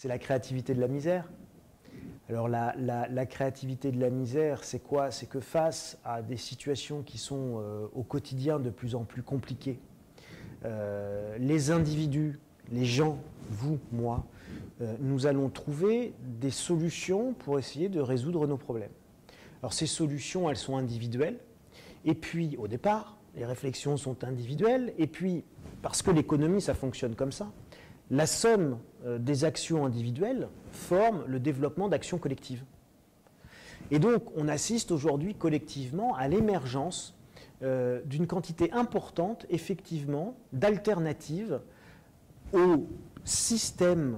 C'est la créativité de la misère. Alors la créativité de la misère, c'est quoi? C'est que face à des situations qui sont au quotidien de plus en plus compliquées, les individus, les gens, vous, moi, nous allons trouver des solutions pour essayer de résoudre nos problèmes. Alors ces solutions, elles sont individuelles, et puis au départ, les réflexions sont individuelles, et puis parce que l'économie, ça fonctionne comme ça, la somme des actions individuelles forme le développement d'actions collectives. Et donc, on assiste aujourd'hui collectivement à l'émergence d'une quantité importante, effectivement, d'alternatives au système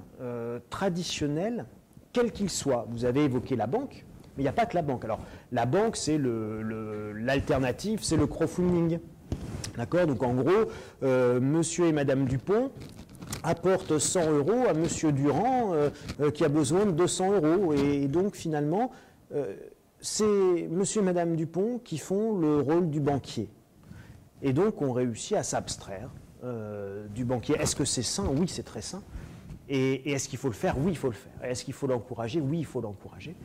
traditionnel, quel qu'il soit. Vous avez évoqué la banque, mais il n'y a pas que la banque. Alors, la banque, c'est l'alternative, c'est le crowdfunding. D'accord? Donc, en gros, monsieur et madame Dupont apporte 100 € à monsieur Durand qui a besoin de 200 €. Et donc, finalement, c'est monsieur et madame Dupont qui font le rôle du banquier. Et donc, on réussit à s'abstraire du banquier. Est-ce que c'est sain? Oui, c'est très sain. Et est-ce qu'il faut le faire? Oui, il faut le faire. Est-ce qu'il faut l'encourager? Oui, il faut l'encourager.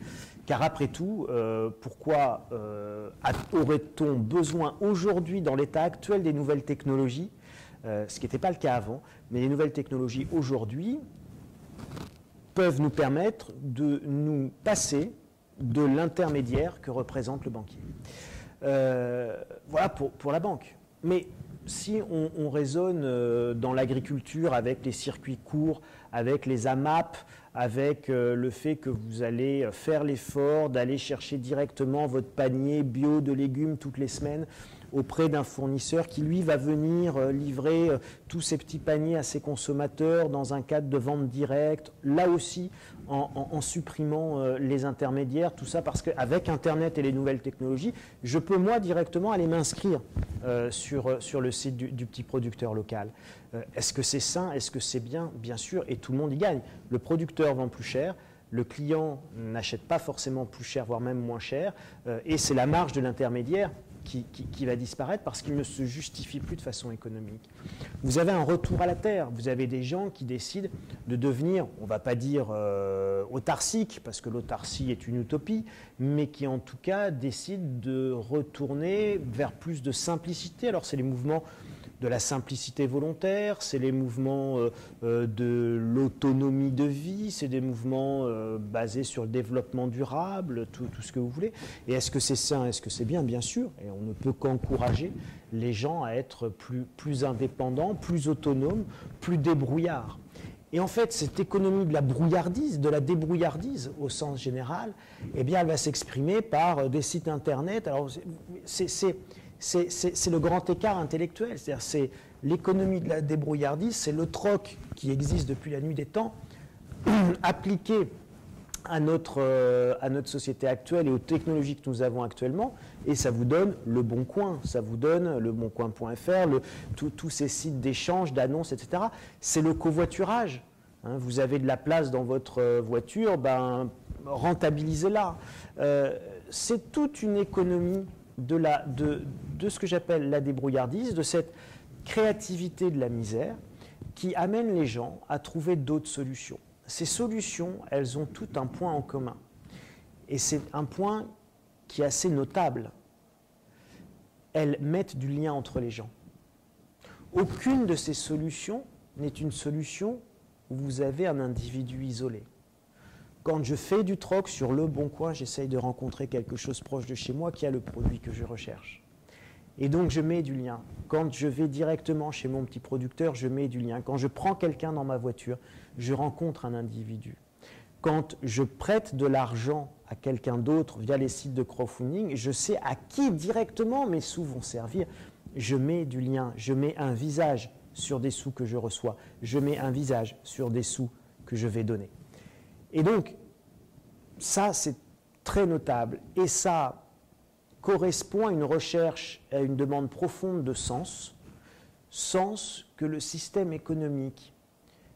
Car après tout, pourquoi aurait-on besoin aujourd'hui, dans l'état actuel des nouvelles technologies, ce qui n'était pas le cas avant, mais les nouvelles technologies aujourd'hui peuvent nous permettre de nous passer de l'intermédiaire que représente le banquier. Voilà pour la banque. Mais si on raisonne dans l'agriculture avec les circuits courts, avec les AMAP, avec le fait que vous allez faire l'effort d'aller chercher directement votre panier bio de légumes toutes les semaines auprès d'un fournisseur qui, lui, va venir livrer tous ces petits paniers à ses consommateurs dans un cadre de vente directe, là aussi en supprimant les intermédiaires, tout ça parce qu'avec Internet et les nouvelles technologies, je peux moi directement aller m'inscrire sur le site du petit producteur local. Est-ce que c'est sain? Est-ce que c'est bien? Bien sûr, et tout le monde y gagne. Le producteur vend plus cher, le client n'achète pas forcément plus cher, voire même moins cher, et c'est la marge de l'intermédiaire qui va disparaître parce qu'il ne se justifie plus de façon économique. Vous avez un retour à la terre, vous avez des gens qui décident de devenir, on ne va pas dire autarcique, parce que l'autarcie est une utopie, mais qui en tout cas décident de retourner vers plus de simplicité. Alors c'est les mouvements de la simplicité volontaire, c'est les mouvements de l'autonomie de vie, c'est des mouvements basés sur le développement durable, tout ce que vous voulez. Et est-ce que c'est sain? Est-ce que c'est bien? Bien sûr. Et on ne peut qu'encourager les gens à être plus indépendants, plus autonomes, plus débrouillards. Et en fait, cette économie de la brouillardise, de la débrouillardise au sens général, eh bien, elle va s'exprimer par des sites internet. Alors, c'est le grand écart intellectuel, c'est-à-dire c'est l'économie de la débrouillardise, c'est le troc qui existe depuis la nuit des temps, appliqué à notre société actuelle et aux technologies que nous avons actuellement, et ça vous donne Le Bon Coin, ça vous donne leboncoin.fr, tous ces sites d'échange, d'annonces, etc. C'est le covoiturage. Hein, vous avez de la place dans votre voiture, rentabilisez-la. C'est toute une économie de ce que j'appelle la débrouillardise, de cette créativité de la misère qui amène les gens à trouver d'autres solutions. Ces solutions, elles ont tout un point en commun. Et c'est un point qui est assez notable. Elles mettent du lien entre les gens. Aucune de ces solutions n'est une solution où vous avez un individu isolé. Quand je fais du troc sur Le Bon Coin, j'essaye de rencontrer quelque chose proche de chez moi qui a le produit que je recherche. Et donc, je mets du lien. Quand je vais directement chez mon petit producteur, je mets du lien. Quand je prends quelqu'un dans ma voiture, je rencontre un individu. Quand je prête de l'argent à quelqu'un d'autre via les sites de crowdfunding, je sais à qui directement mes sous vont servir. Je mets du lien. Je mets un visage sur des sous que je reçois. Je mets un visage sur des sous que je vais donner. Et donc, ça, c'est très notable. Et ça correspond à une recherche, à une demande profonde de sens que le système économique,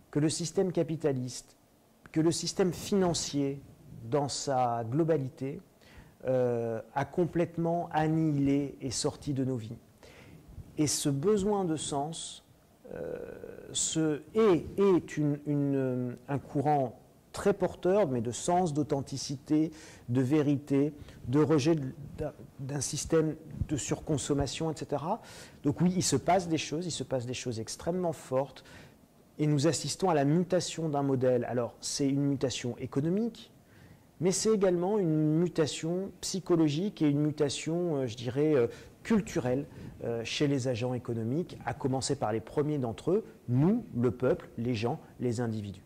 que le système capitaliste, que le système financier, dans sa globalité, a complètement annihilé et sorti de nos vies. Et ce besoin de sens est un courant très porteurs, mais de sens, d'authenticité, de vérité, de rejet d'un système de surconsommation, etc. Donc oui, il se passe des choses extrêmement fortes, et nous assistons à la mutation d'un modèle. Alors, c'est une mutation économique, mais c'est également une mutation psychologique et une mutation, je dirais, culturelle chez les agents économiques, à commencer par les premiers d'entre eux, nous, le peuple, les gens, les individus.